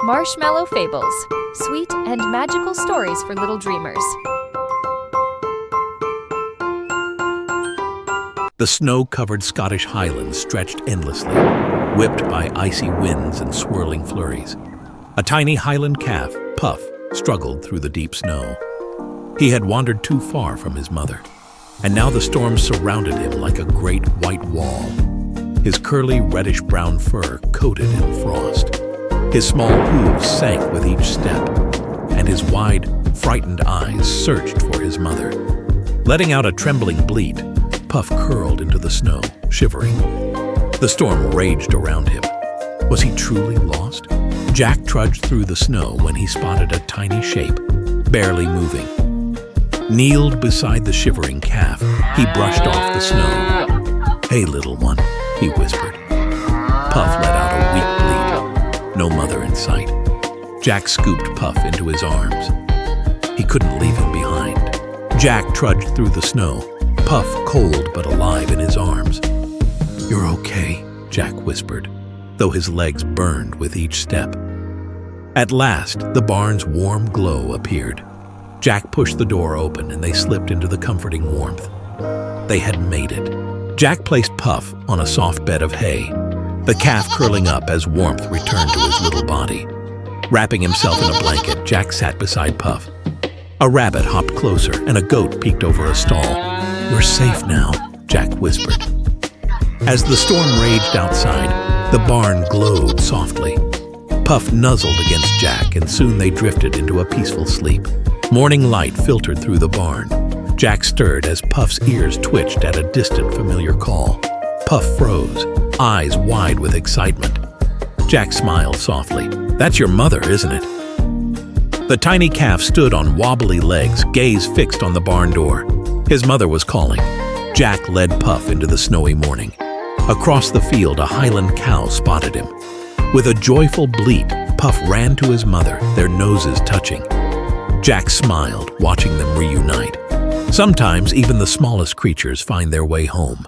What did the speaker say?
Marshmallow Fables, sweet and magical stories for little dreamers. The snow-covered Scottish Highlands stretched endlessly, whipped by icy winds and swirling flurries. A tiny Highland calf, Puff, struggled through the deep snow. He had wandered too far from his mother, and now the storm surrounded him like a great white wall. His curly reddish-brown fur coated in frost. His small hooves sank with each step, and his wide, frightened eyes searched for his mother. Letting out a trembling bleat, Puff curled into the snow, shivering. The storm raged around him. Was he truly lost? Jack trudged through the snow when he spotted a tiny shape, barely moving. Kneeled beside the shivering calf, he brushed off the snow. "Hey, little one," he whispered. Puff let out a weak bleat. No mother in sight. Jack scooped Puff into his arms. He couldn't leave him behind. Jack trudged through the snow, Puff cold but alive in his arms. "You're okay," Jack whispered, though his legs burned with each step. At last, the barn's warm glow appeared. Jack pushed the door open and they slipped into the comforting warmth. They had made it. Jack placed Puff on a soft bed of hay, the calf curling up as warmth returned to his little body. Wrapping himself in a blanket, Jack sat beside Puff. A rabbit hopped closer and a goat peeked over a stall. "You're safe now," Jack whispered. As the storm raged outside, the barn glowed softly. Puff nuzzled against Jack, and soon they drifted into a peaceful sleep. Morning light filtered through the barn. Jack stirred as Puff's ears twitched at a distant familiar call. Puff froze, eyes wide with excitement. Jack smiled softly. "That's your mother, isn't it?" The tiny calf stood on wobbly legs, gaze fixed on the barn door. His mother was calling. Jack led Puff into the snowy morning. Across the field, a Highland cow spotted him. With a joyful bleat, Puff ran to his mother, their noses touching. Jack smiled, watching them reunite. Sometimes even the smallest creatures find their way home.